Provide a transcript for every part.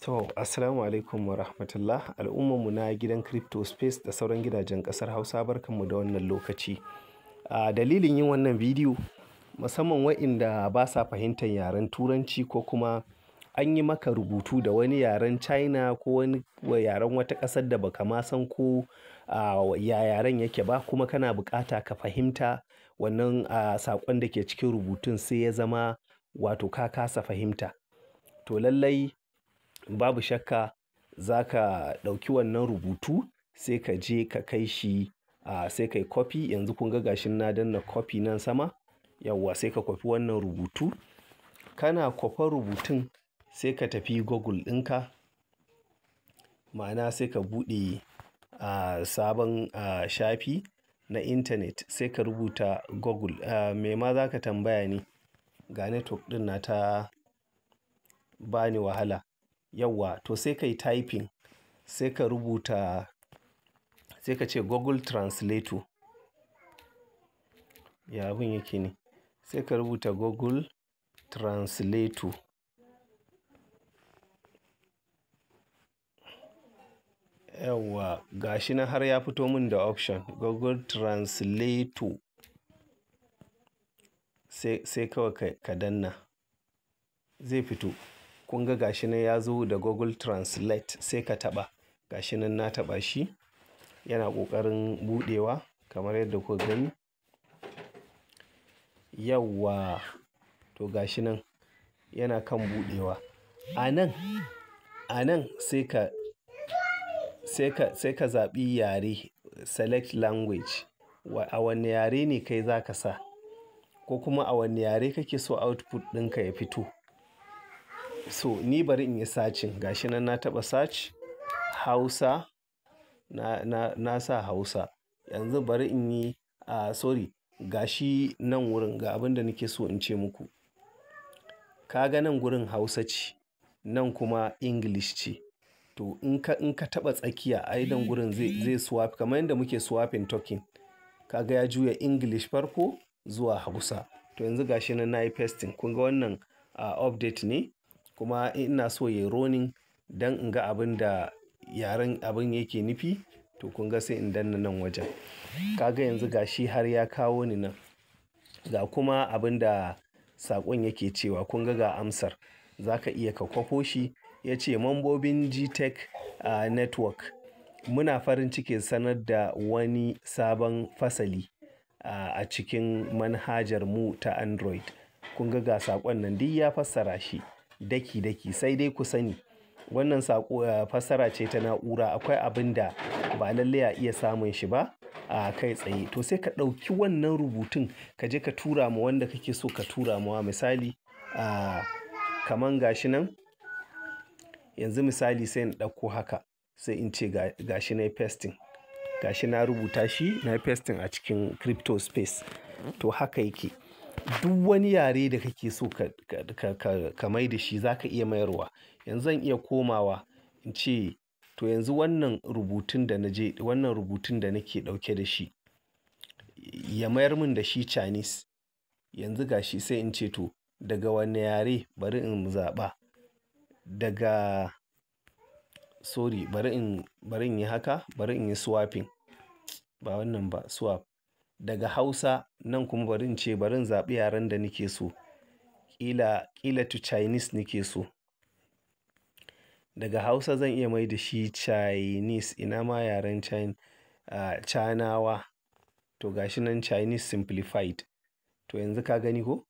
To, assalamu alaikum wa rahmatullah. Al'ummarmu na gidan Crypto Space da sauran gidajen ƙasar Hausa barkanmu da wannan lokaci. Dalilin yin wannan bidiyo, musamman wa'inda ba sa fahimtar yaren Turanci ko kuma an yi maka rubutu da wani yaren China ko wani yaren wata ƙasar da baka ma san ko ya yaren yake ba, kuma kana buƙata ka fahimta wannan saƙon da ke cikin rubutun sai ya zama wato ka kasa fahimta. To lallai babu shakka za ka ɗauki wannan rubutu sai ka je ka kai shi sai ka yi copy. Yanzu kun ga gashin na danna copy nan sama. Yauwa sai ka copy wannan rubutu. Kana kwafar rubutun sai ka tafi Google ɗinka. Ma'ana sai ka buɗe sabon shafi na intanet sai ka rubuta Google. Me ma za ka tambaya ne? Ga network ɗin na ta ba ni wahala. Yauwa to sai ka yi typing, sai ka rubuta, sai ka ce Google Translator. Ya abin yake ne? Sai ka rubuta Google Translator. Yauwa gashi nan har ya fito min da option Google Translator. Sai kawai ka danna zai fito. Kun ga gashi nan ya zo da Google Translate, sai ka taɓa. Gashi nan na taɓa shi. Yana ƙoƙarin buɗewa kamar yadda kuka gani. Yauwa to gashi nan yana kan buɗewa. A nan sai ka zaɓi yare, select language. A wanne yare ne kai za ka sa, ko kuma a wanne yare kake so output ɗinka ya fito. So ni bari in yi searching. Gashi nan na taɓa search Hausa. Na sa Hausa. Yanzu bari in yi sorry, gashi nan wurin ga abin da nake so in ce muku. Ka ga nan gurin Hausa ce, nan kuma English ce. To in ka taɓa tsakiya, ai nan gurin zai swap kamar yadda muke swapping token. Ka ga ya juya English farko zuwa Hausa. To yanzu gashi nan na yi pasting. Kun ga wannan update ne, kuma ina so ya yi running don in ga abin da yaren abin yake nufi. To kun ga sai in danna nan wajen. Ka ga yanzu gashi har ya kawo ni nan. Ga kuma abin da saƙon yake cewa. Kun ga ga amsar. Za ka iya ka kwafo shi. Ya ce mambobin GTech Network, muna farin cikin sanar da wani sabon fasali a cikin manhajar mu ta Android. Kun ga saƙon nan duk ya fassara shi daki-daki. Sai dai ku sani wannan saƙo fassara ce ta na'ura. Akwai abin da ba lallai a iya samun shi ba kai tsaye. To sai ka ɗauki wannan rubutun ka je ka tura ma wanda kake so ka tura mawa. Misali kaman gashi nan. Yanzu misali sai in ɗauko haka, sai in ce gashi na yi pasting. Gashi na rubuta shi na yi pasting a cikin Crypto Space. To haka yake. Duk wani yare da kake so ka mai da shi za ka iya mayarwa. Yanzu zan iya komawa in ce to yanzu wannan rubutun da nake ɗauke da shi ya mayar min da shi Chinese. Yanzu gashi sai in ce to daga wanne yare bari in zaɓa. Bari in yi haka, bari in yi swapping. Ba wannan ba, swap. Daga Hausa nan kuma bari in zaɓi yaren da nake so. Ƙila to Chinese nake so. Daga Hausa zan iya mai da shi Chinese. Ina ma yaren Chanawa. To gashi nan Chinese simplified. To yanzu ka gani ko?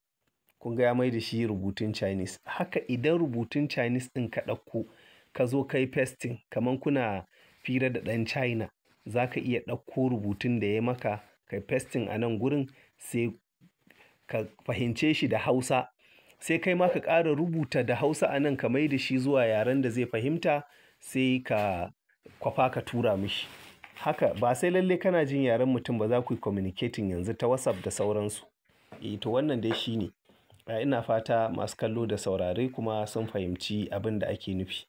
Kun ga ya mai da shi rubutun Chinese. Haka idan rubutun Chinese ɗin ka ɗauko ka zo ka yi pasting kamar kuna fira da ɗan China, za ka iya ɗauko rubutun da ya maka ka yi pasting a nan gurin sai ka fahimce shi da Hausa. Sai kai ma ka ƙara rubuta da Hausa a nan ka mai da shi zuwa yaren da zai fahimta sai ka kwafa ka tura mishi. Haka ba sai lalle kana jin yaren mutum ba, za ku yi communicating yanzu ta WhatsApp da sauransu. To wannan dai shi ne. Ina fata masu kallo da saurare kuma sun fahimci abin da ake nufi.